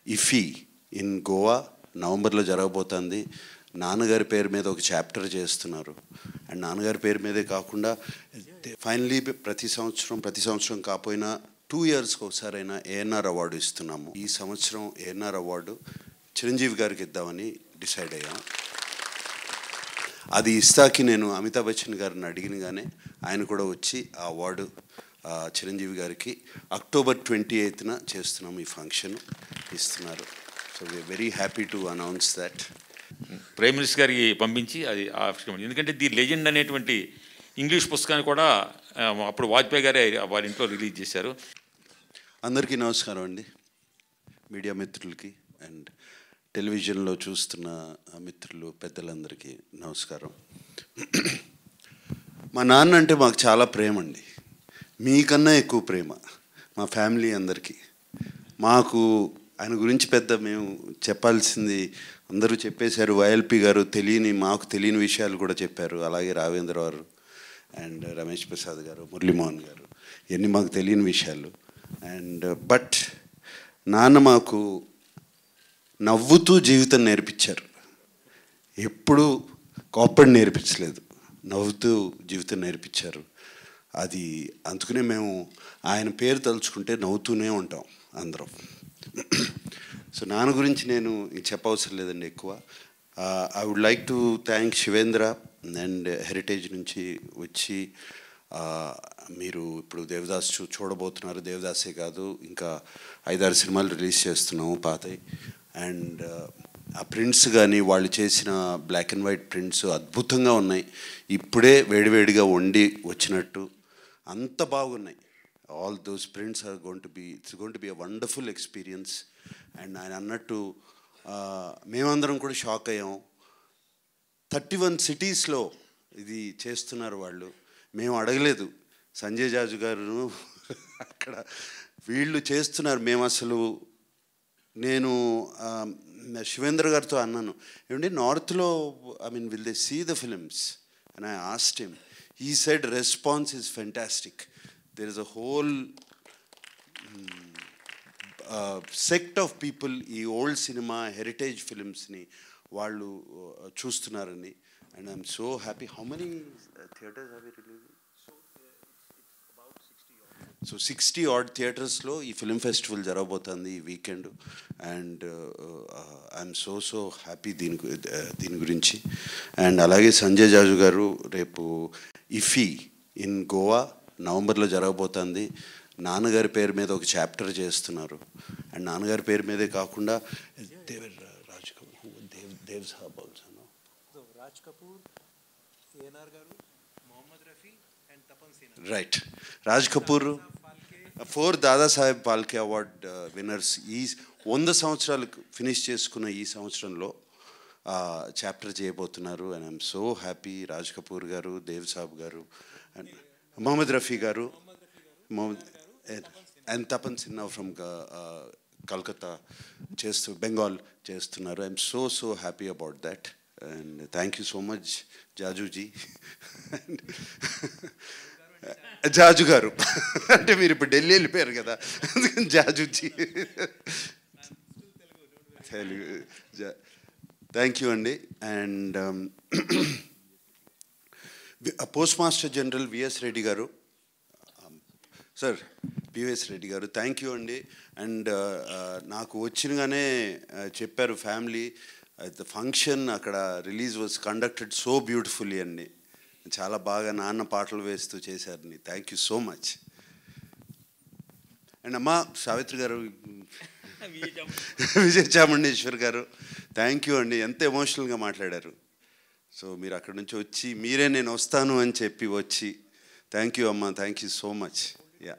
ఇఫీ in Goa నవంబర్లో జరగబోతుంది. నాన్నగారి పేరు మీద ఒక చాప్టర్ చేస్తున్నారు. అండ్ నాన్నగారి పేరు మీదే కాకుండా ఫైనలీ ప్రతి సంవత్సరం కాకపోయినా 2 yearsకి ఒకసారైనా ఏఎన్ఆర్ అవార్డు ఇస్తున్నాము. ఈ సంవత్సరం ఏఎన్ఆర్ అవార్డు చిరంజీవి గారికి ఇద్దామని డిసైడ్ అయ్యాం. అది ఇస్తాకి నేను అమితాబ్ బచ్చన్ గారిని అడిగినగానే ఆయన కూడా వచ్చి ఆ అవార్డు చిరంజీవి గారికి October 28న చేస్తున్నాము. ఈ ఫంక్షన్ ఇస్తున్నారు. So we're very happy to announce that. Prime minister గారికి పంపించి అది ఎందుకంటే ది లెజెండ్ అనేటువంటి ఇంగ్లీష్ పుస్తకాన్ని కూడా అప్పుడు వాజ్పేయి గారే వారి ఇంట్లో రిలీజ్ చేశారు. అందరికీ నమస్కారం అండి, మీడియా మిత్రులకి అండ్ టెలివిజన్లో చూస్తున్న మిత్రులు పెద్దలందరికీ నమస్కారం. మా నాన్న అంటే మాకు చాలా ప్రేమ అండి, మీకన్నా ఎక్కువ ప్రేమ మా ఫ్యామిలీ అందరికీ. మాకు ఆయన గురించి పెద్ద మేము చెప్పాల్సింది అందరూ చెప్పేశారు. వైఎల్పి గారు మాకు తెలియని విషయాలు కూడా చెప్పారు. అలాగే రావేంద్ర గారు అండ్ రమేష్ ప్రసాద్ గారు, మురళీమోహన్ గారు, ఇవన్నీ మాకు తెలియని విషయాలు. అండ్ బట్ నాన్న మాకు నవ్వుతూ జీవితం నేర్పించారు. ఎప్పుడూ కోప్పడి నేర్పించలేదు, నవ్వుతూ జీవితం నేర్పించారు. అది అందుకనే మేము ఆయన పేరు తలుచుకుంటే నవ్వుతూనే ఉంటాం అందరం. సో నాన్న గురించి నేను చెప్పవసరం లేదండి ఎక్కువ. I would like to thank Shivendra and heritage నుంచి వచ్చి మీరు ఇప్పుడు దేవదాస్ చూడబోతున్నారు. దేవదాసే కాదు, ఇంకా 5-6 సినిమాలు రిలీజ్ చేస్తున్నాము పాతవి. అండ్ ఆ ప్రింట్స్ కానీ వాళ్ళు చేసిన బ్లాక్ అండ్ వైట్ ప్రింట్స్ అద్భుతంగా ఉన్నాయి. ఇప్పుడే వేడివేడిగా వండి వచ్చినట్టు అంత బాగున్నాయి. All those prints are it's going to be a wonderful experience. And ఆయన అన్నట్టు మేమందరం కూడా షాక్ అయ్యాం. 31 సిటీస్లో ఇది చేస్తున్నారు వాళ్ళు. మేము అడగలేదు. సంజయ్ జాజు గారు అక్కడ వీళ్ళు చేస్తున్నారు. మేము అసలు నేను శివేంద్ర గారితో అన్నాను, ఏమంటే నార్త్లో will they see the films and I asked him. He said response is fantastic. There is a whole sect of people ఈ ఓల్డ్ సినిమా హెరిటేజ్ ఫిలిమ్స్ని వాళ్ళు చూస్తున్నారని. And I'm so happy. How many theatres have you release? So 60 odd థియేటర్స్లో ఈ film festival జరగబోతుంది ఈ weekend. And I'm so happy దీని గురించి. అండ్ అలాగే సంజయ్ జాజు గారు రేపు ఇఫీ ఇన్ గోవా నవంబర్లో జరగబోతుంది. నాన్నగారి పేరు మీద ఒక చాప్టర్ చేస్తున్నారు. అండ్ నాన్నగారి పేరు మీదే కాకుండా Raj Kapoor, Dev Saab also, Raj Kapoor, ANR garu, Mohammed Rafi and Tapan Sinha. Right, Raj Kapoor 4 Dadasaheb Phalke award winners. ఈ 100 సంవత్సరాలు ఫినిష్ చేసుకున్న ఈ సంవత్సరంలో చాప్టర్ చేయబోతున్నారు. And I'm so happy. Raj Kapoor garu, Dev Saab garu and Mohammed Rafi garu, and Tapan Sinha from Calcutta Bengal చేస్తున్నారు. I'm so happy about that. And thank you so much Jajuji. Jaju garu అంటే మీరు ఇప్పుడు ఢిల్లీ వెళ్ళిపోయారు కదా, అందుకని జాజుజీ. తెలుగు థ్యాంక్ యూ అండి. And post master general VS Reddy గారు, సార్ పివిఎస్ రెడ్డి గారు, థ్యాంక్ యూ అండి. అండ్ నాకు వచ్చినగానే చెప్పారు ఫ్యామిలీ ద ఫంక్షన్ అక్కడ release was conducted so beautifully అండి. చాలా బాగా నాన్న పాటలు వేస్తూ చేశారని. Thank you so much. And అమ్మ సావిత్రి గారు, విజయ చాముండేశ్వర్ గారు, థ్యాంక్ యూ అండి. ఎంత ఎమోషనల్గా మాట్లాడారు. సో మీరు అక్కడి నుంచి వచ్చి మీరే నేను వస్తాను అని చెప్పి వచ్చి, థ్యాంక్ యూ అమ్మ, thank you so much. Yeah,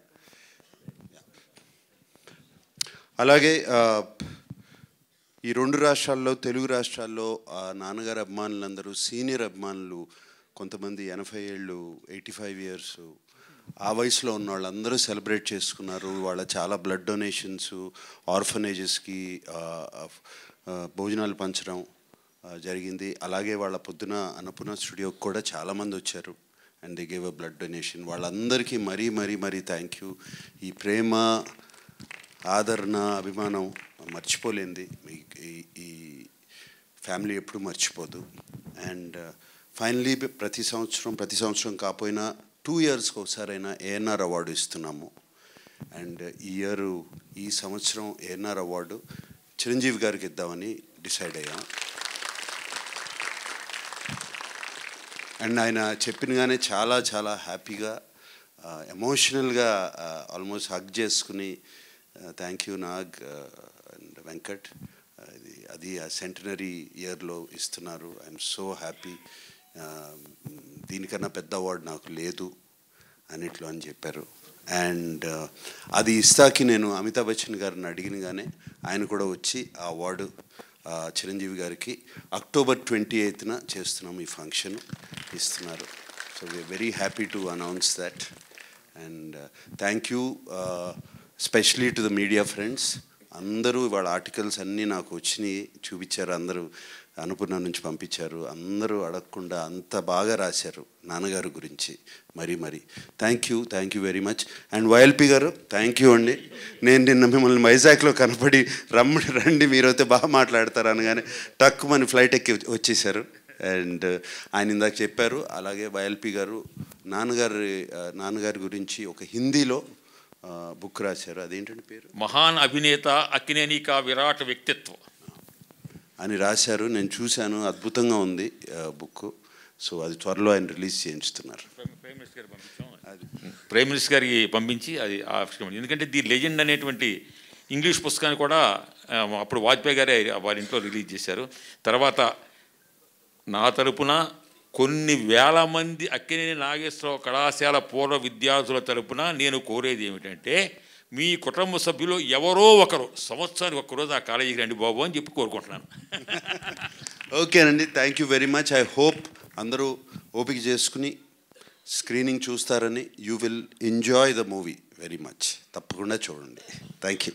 అలాగే ఈ 2 రాష్ట్రాల్లో తెలుగు రాష్ట్రాల్లో నాన్నగారు అభిమానులందరూ సీనియర్ అభిమానులు కొంతమంది 80 ఏళ్ళు 85 years ఆ వయసులో ఉన్న వాళ్ళందరూ సెలబ్రేట్ చేసుకున్నారు. వాళ్ళ చాలా బ్లడ్ డొనేషన్స్, ఆర్ఫనేజెస్కి భోజనాలు పంచడం జరిగింది. అలాగే వాళ్ళ పొద్దున అన్నపూర్ణ స్టూడియోకి కూడా చాలామంది వచ్చారు and they gave a blood donation. వాళ్ళందరికీ మరీ థ్యాంక్ యూ. ఈ ప్రేమ ఆదరణ, అభిమానం మర్చిపోలేంది. ఈ ఫ్యామిలీ ఎప్పుడు మర్చిపోదు. అండ్ ఫైనలీ ప్రతి సంవత్సరం కాకపోయినా 2 yearsకి ఒకసారైనా ఏఎన్ఆర్ అవార్డు ఇస్తున్నాము. అండ్ ఈ సంవత్సరం ఏఎన్ఆర్ అవార్డు చిరంజీవి గారికి ఇద్దామని డిసైడ్ అయ్యాం. అండ్ ఆయన చెప్పినగానే చాలా చాలా హ్యాపీగా, ఎమోషనల్గా ఆల్మోస్ట్ హగ్ చేసుకుని thank you Nag and Venkat, అది ఆ సెంటనరీ ఇయర్లో ఇస్తున్నారు, ఐఎమ్ సో హ్యాపీ, దీనికన్నా పెద్ద అవార్డు నాకు లేదు అన్నిట్లో అని చెప్పారు. అండ్ అది ఇస్తాకి నేను అమితాబ్ బచ్చన్ గారిని అడిగినగానే ఆయన కూడా వచ్చి ఆ అవార్డు చిరంజీవి గారికి October 28న చేస్తున్నాము, ఈ ఫంక్షన్ ఇస్తున్నారు. So we're very happy to announce that. And thank you specially to the media friends. అందరూ వాళ్ళ ఆర్టికల్స్ అన్నీ నాకు వచ్చినాయి, చూపించారు. అందరూ అనుపూర్ణ నుంచి పంపించారు. అందరూ అడగకుండా అంత బాగా రాశారు నాన్నగారు గురించి. మరి thank you very much. And YLP గారు థ్యాంక్ యూ అండి. నేను నిన్న మిమ్మల్ని వైజాగ్లో కనపడి రండి మీరైతే బాగా మాట్లాడతారు అనగానే టక్కుమని ఫ్లైట్ ఎక్కి వచ్చేసారు. అండ్ ఆయన ఇందాక చెప్పారు, అలాగే వైఎల్పి గారు నాన్నగారి గురించి ఒక హిందీలో బుక్ రాశారు. అదేంటంటే పేరు మహాన్ అభినేత అక్కినేని కా విరాట్ వ్యక్తిత్వం అని రాశారు. నేను చూశాను, అద్భుతంగా ఉంది బుక్. సో అది త్వరలో ఆయన రిలీజ్ చేయించుతున్నారు. ప్రైమ్ మినిస్టర్ గారికి పంపించి అది ఆవిష్కరించారు. ఎందుకంటే ది లెజెండ్ అనేటువంటి ఇంగ్లీష్ పుస్తకాన్ని కూడా అప్పుడు వాజ్పేయి గారే వారి ఇంట్లో రిలీజ్ చేశారు. తర్వాత నా తరపున కొన్ని వేల మంది అక్కినేని నాగేశ్వరరావు కళాశాల పూర్వ విద్యార్థుల తరపున నేను కోరేది ఏమిటంటే, మీ కుటుంబ సభ్యులు ఎవరో ఒకరు సంవత్సరానికి ఒక్కరోజు ఆ కాలేజీకి రండి బాబు అని చెప్పి కోరుకుంటున్నాను. ఓకేనండి, thank you very much. I hope అందరూ ఓపిక చేసుకుని స్క్రీనింగ్ చూస్తారని. You will enjoy the movie very much. తప్పకుండా చూడండి. Thank you.